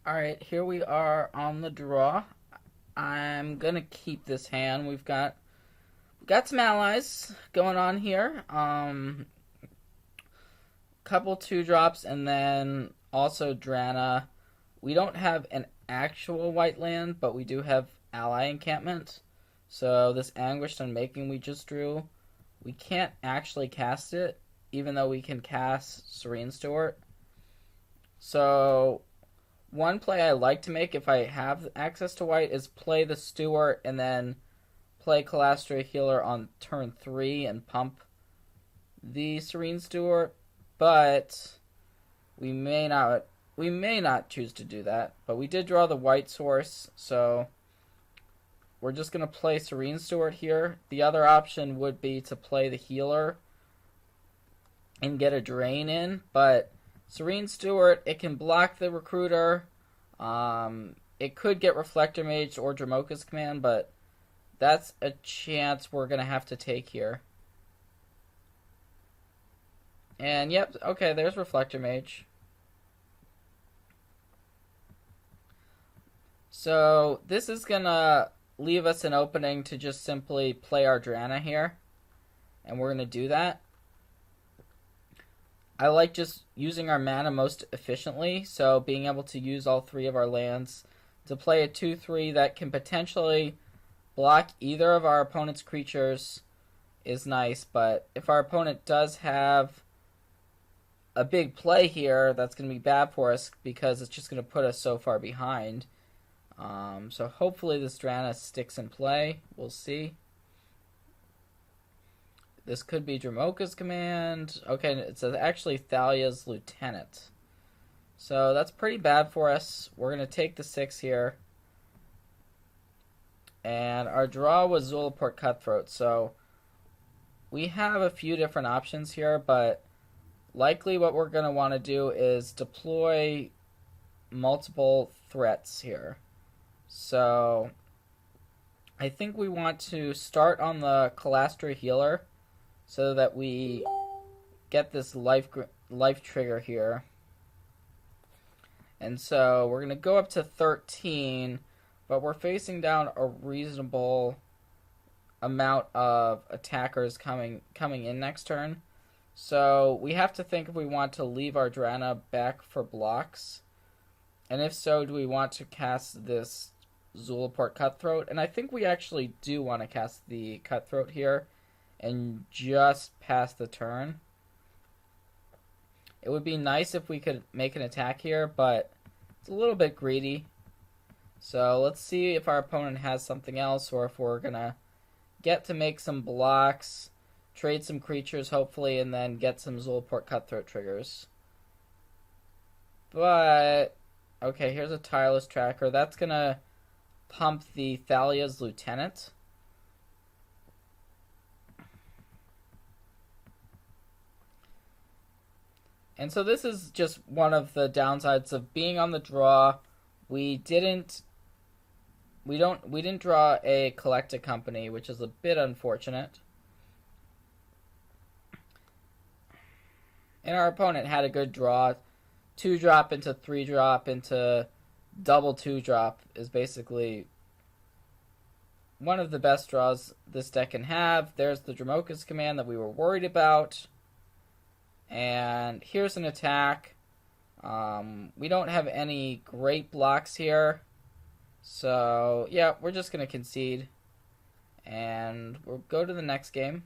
Alright, here we are on the draw. I'm gonna keep this hand. We've got some allies going on here. Couple 2-drops and then also Drana. We don't have an actual white land, but we do have ally encampment. So this Anguished Unmaking we just drew, we can't actually cast it, even though we can cast Serene Steward. So one play I like to make if I have access to white is play the Steward and then play Calastra Healer on turn 3 and pump the Serene Steward, but we may not choose to do that. But we did draw the white source, so we're just going to play Serene Steward here. The other option would be to play the healer and get a drain in, but Serene Steward, it can block the Recruiter. It could get Reflector Mage or Dramoka's Command, but that's a chance we're going to have to take here. And yep, okay, there's Reflector Mage. So this is going to leave us an opening to just simply play our Drana here. And we're going to do that. I like just using our mana most efficiently, so being able to use all 3 of our lands to play a 2/3 that can potentially block either of our opponent's creatures is nice, but if our opponent does have a big play here, that's going to be bad for us because it's just going to put us so far behind. So hopefully this Drana sticks in play. We'll see. This could be Dramoka's Command. Okay, it's actually Thalia's Lieutenant. So that's pretty bad for us. We're going to take the 6 here. And our draw was Zulaport Cutthroat. So we have a few different options here, but likely what we're going to want to do is deploy multiple threats here. So I think we want to start on the Calastra Healer so that we get this life trigger here. And so we're going to go up to 13, but we're facing down a reasonable amount of attackers coming in next turn. So we have to think if we want to leave our Drana back for blocks. And if so, do we want to cast this Zulaport Cutthroat? And I think we actually do want to cast the Cutthroat here and just pass the turn. It would be nice if we could make an attack here, but it's a little bit greedy. So let's see if our opponent has something else, or if we're going to get to make some blocks, trade some creatures hopefully, and then get some Zulaport Cutthroat triggers. But okay, here's a Tireless Tracker. That's going to pump the Thalia's Lieutenant. And so this is just one of the downsides of being on the draw. We didn't draw a Collected Company, which is a bit unfortunate. And our opponent had a good draw. 2-drop into 3-drop into double 2-drop is basically one of the best draws this deck can have. There's the Dramoka's Command that we were worried about. And here's an attack. We don't have any great blocks here. So, yeah, we're just going to concede. And we'll go to the next game.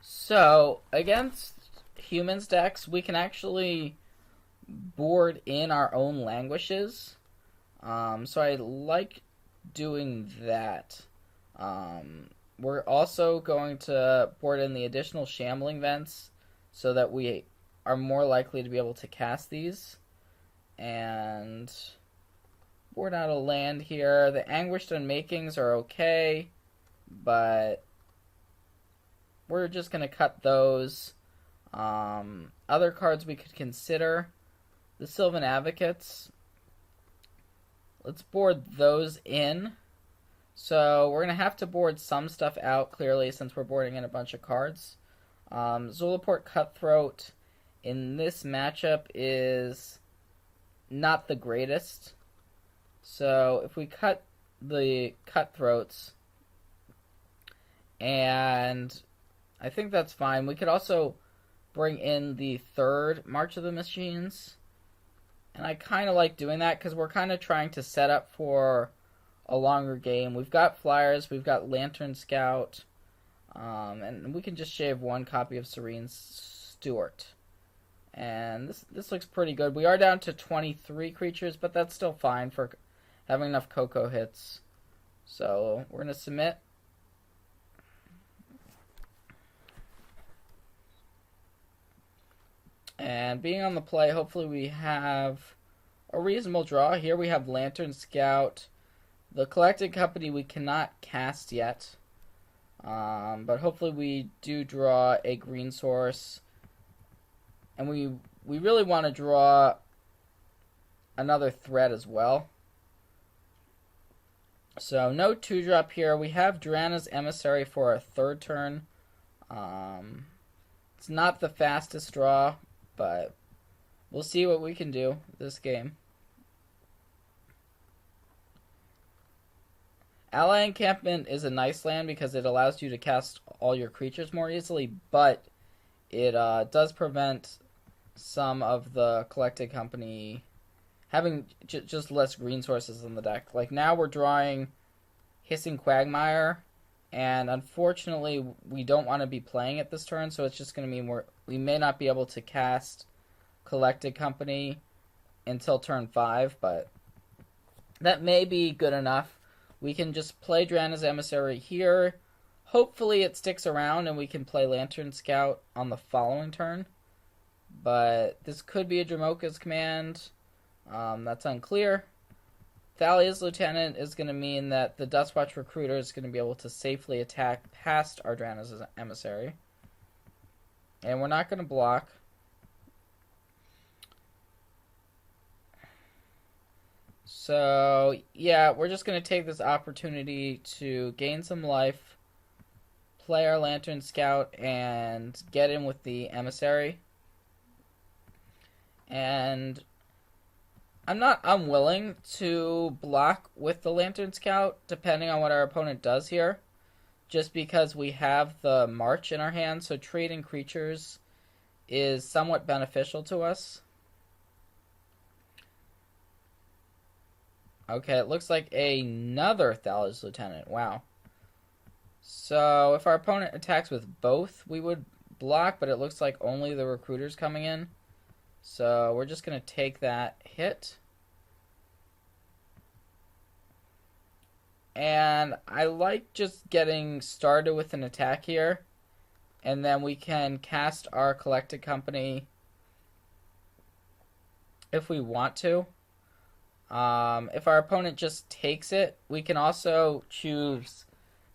So, against humans decks, we can actually board in our own languishes. So I like doing that. We're also going to board in the additional Shambling Vents so that we are more likely to be able to cast these. And board out a land here. The Anguished Unmakings are okay, but we're just going to cut those. Other cards we could consider, the Sylvan Advocates. Let's board those in. So we're going to have to board some stuff out, clearly, since we're boarding in a bunch of cards. Zulaport Cutthroat in this matchup is not the greatest. So if we cut the cutthroats, and I think that's fine. We could also bring in the third March of the Machines. And I kind of like doing that because we're kind of trying to set up for a longer game. We've got Flyers, we've got Lantern Scout, and we can just shave one copy of Serene Stewart. And this looks pretty good. We are down to 23 creatures, but that's still fine for having enough Coco hits. So we're going to submit. And being on the play, hopefully we have a reasonable draw. Here we have Lantern Scout. The Collected Company we cannot cast yet. But hopefully we do draw a green source. And we really want to draw another threat as well. So no 2-drop here. We have Drana's Emissary for a third turn. It's not the fastest draw, but we'll see what we can do this game. Ally Encampment is a nice land because it allows you to cast all your creatures more easily, but it does prevent some of the Collected Company having just less green sources in the deck. Like now we're drawing Hissing Quagmire, and unfortunately we don't want to be playing it this turn, so it's just going to mean we may not be able to cast Collected Company until turn 5, but that may be good enough. We can just play Drana's Emissary here. Hopefully it sticks around and we can play Lantern Scout on the following turn. But this could be a Dramoka's Command. That's unclear. Thalia's Lieutenant is going to mean that the Dustwatch Recruiter is going to be able to safely attack past our Drana's Emissary. And we're not going to block. So, yeah, we're just going to take this opportunity to gain some life, play our Lantern Scout, and get in with the Emissary. And I'm not unwilling to block with the Lantern Scout, depending on what our opponent does here, just because we have the March in our hand, so trading creatures is somewhat beneficial to us. Okay, it looks like another Thalia's Lieutenant. Wow. So, if our opponent attacks with both, we would block, but it looks like only the Recruiter's coming in. So, we're just going to take that hit. And I like just getting started with an attack here. And then we can cast our Collected Company if we want to. If our opponent just takes it, we can also choose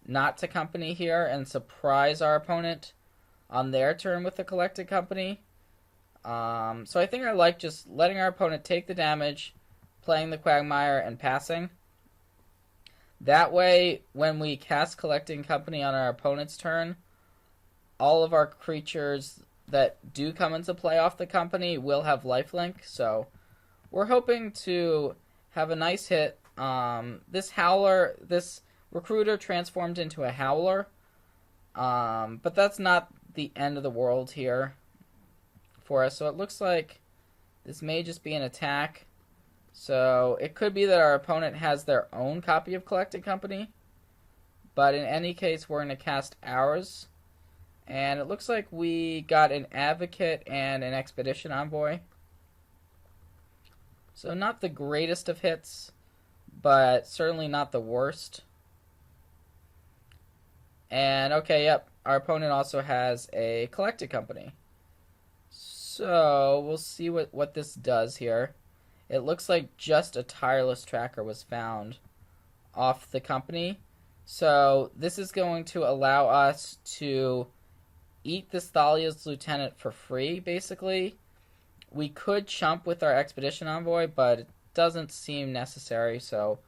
not to company here and surprise our opponent on their turn with the Collected Company. So I think I like just letting our opponent take the damage, playing the Quagmire, and passing. That way, when we cast Collecting Company on our opponent's turn, all of our creatures that do come into play off the company will have lifelink. So we're hoping to have a nice hit. This Recruiter transformed into a Howler. But that's not the end of the world here for us. So it looks like this may just be an attack. So it could be that our opponent has their own copy of Collected Company. But in any case, we're going to cast ours. And it looks like we got an Advocate and an Expedition Envoy. So not the greatest of hits, but certainly not the worst. And okay, yep, our opponent also has a Collected Company. So we'll see what this does here. It looks like just a Tireless Tracker was found off the company. So this is going to allow us to eat this Thalia's Lieutenant for free, basically. We could chump with our Expedition Envoy, but it doesn't seem necessary, so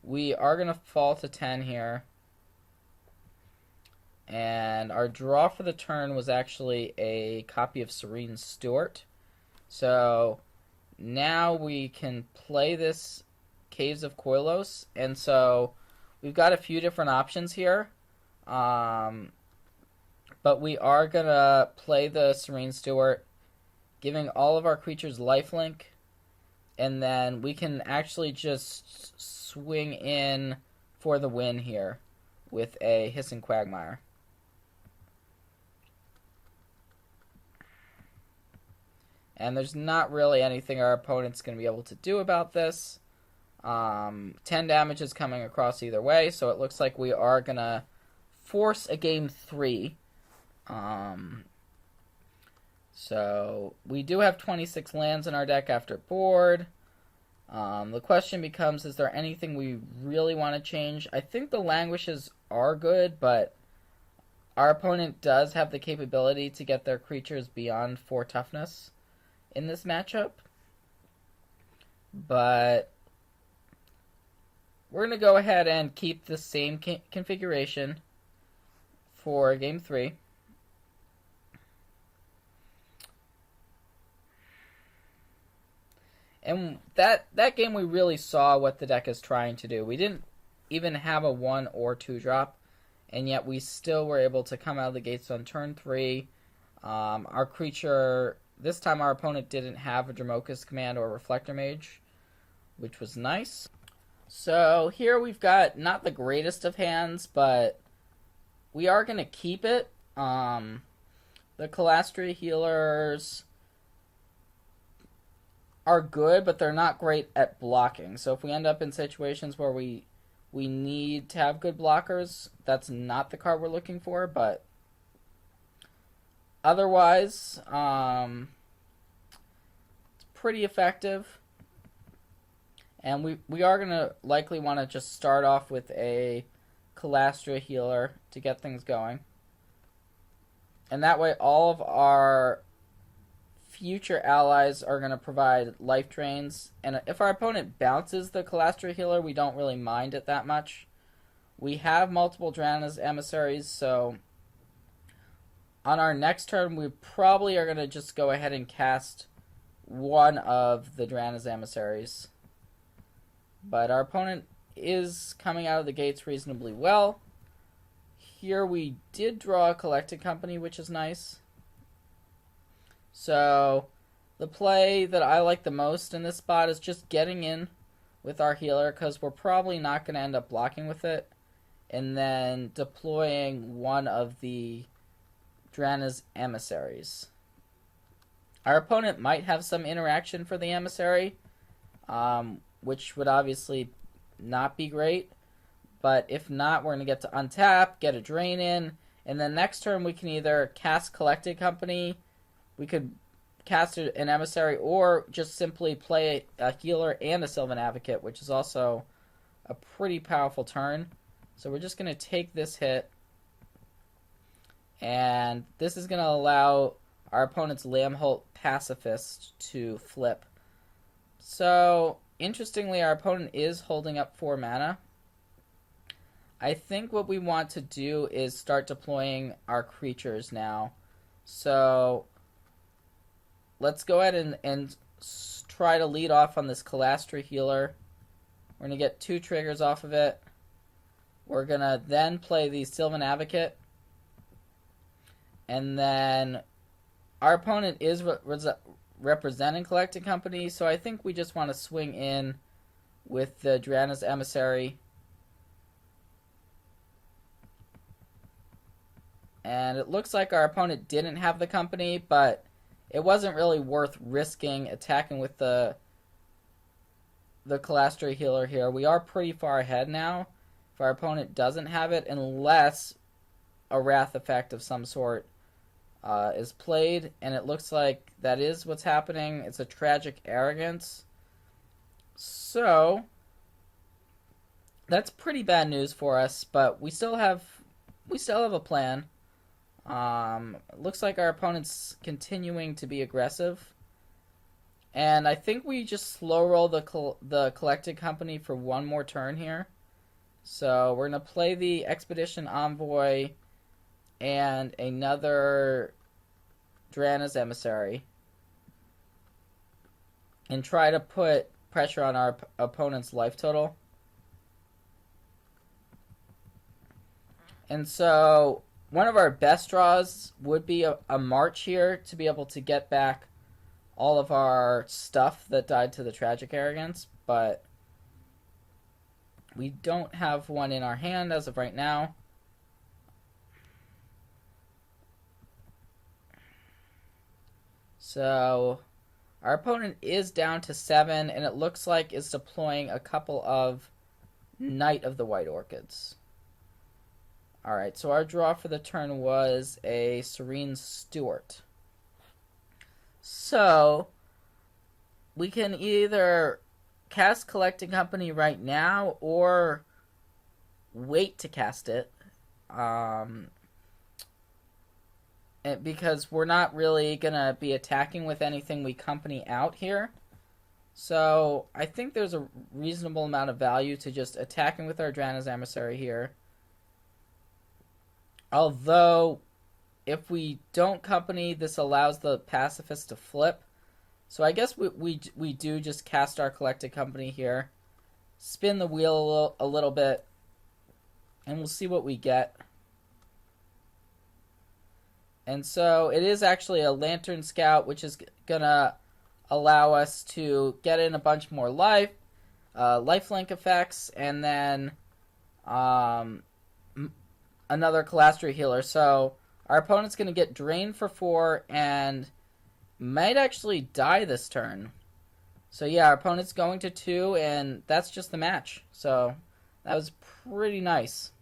we are going to fall to 10 here. And our draw for the turn was actually a copy of Serene Stewart. So now we can play this Caves of Koilos, and so we've got a few different options here. But we are going to play the Serene Steward, giving all of our creatures lifelink, and then we can actually just swing in for the win here with a Hissing Quagmire. And there's not really anything our opponent's going to be able to do about this. 10 damage is coming across either way, so it looks like we are going to force a game 3. So we do have 26 lands in our deck after board. The question becomes, is there anything we really want to change? I think the Languishes are good, but our opponent does have the capability to get their creatures beyond 4 toughness in this matchup. But we're going to go ahead and keep the same configuration for game 3. And that game we really saw what the deck is trying to do. We didn't even have a 1 or 2 drop, and yet we still were able to come out of the gates on turn 3. Our creature, this time our opponent didn't have a Dromoka's Command or Reflector Mage, which was nice. So here we've got not the greatest of hands, but we are going to keep it. The Calastria Healers are good, but they're not great at blocking. So if we end up in situations where we need to have good blockers, that's not the card we're looking for. But otherwise, it's pretty effective. And we are going to likely want to just start off with a Calastria Healer to get things going. And that way all of our future allies are going to provide life drains. And if our opponent bounces the Calastria Healer, we don't really mind it that much. We have multiple Drana's Emissaries, so on our next turn, we probably are going to just go ahead and cast one of the Drana's Emissaries. But our opponent is coming out of the gates reasonably well. Here we did draw a Collected Company, which is nice. So the play that I like the most in this spot is just getting in with our healer, because we're probably not going to end up blocking with it, and then deploying one of the Drana's Emissaries. Our opponent might have some interaction for the Emissary, which would obviously not be great. But if not, we're going to get to untap, get a drain in, and then next turn we can either cast Collected Company, we could cast an Emissary, or just simply play a healer and a Sylvan Advocate, which is also a pretty powerful turn. So we're just going to take this hit, and this is going to allow our opponent's Lambholt Pacifist to flip. So interestingly, our opponent is holding up 4 mana. I think what we want to do is start deploying our creatures now. So let's go ahead and try to lead off on this Calastria Healer. We're going to get 2 triggers off of it. We're going to then play the Sylvan Advocate. And then our opponent is representing Collected Company, so I think we just want to swing in with the Drana's Emissary. And it looks like our opponent didn't have the company, but it wasn't really worth risking attacking with the Calastria Healer here. We are pretty far ahead now if our opponent doesn't have it, unless a Wrath effect of some sort is played, and it looks like that is what's happening. It's a Tragic Arrogance. So that's pretty bad news for us, but we still have a plan. It looks like our opponent's continuing to be aggressive, and I think we just slow roll the Collected Company for one more turn here. So we're going to play the Expedition Envoy and another Drana's Emissary. and try to put pressure on our opponent's life total. And so one of our best draws would be a March here to be able to get back all of our stuff that died to the Tragic Arrogance, but we don't have one in our hand as of right now. So our opponent is down to 7, and it looks like is deploying a couple of Knight of the White Orchids. Alright, so our draw for the turn was a Serene Steward. So we can either cast Collecting Company right now or wait to cast it. Because we're not really going to be attacking with anything we company out here. So I think there's a reasonable amount of value to just attacking with our Drana's Emissary here. Although, if we don't company, this allows the Pacifist to flip. So I guess we do just cast our Collected Company here. Spin the wheel a little bit. And we'll see what we get. And so it is actually a Lantern Scout, which is going to allow us to get in a bunch more lifelink effects, and then another Calastria Healer. So our opponent's going to get drained for 4 and might actually die this turn. So yeah, our opponent's going to 2, and that's just the match. So that was pretty nice.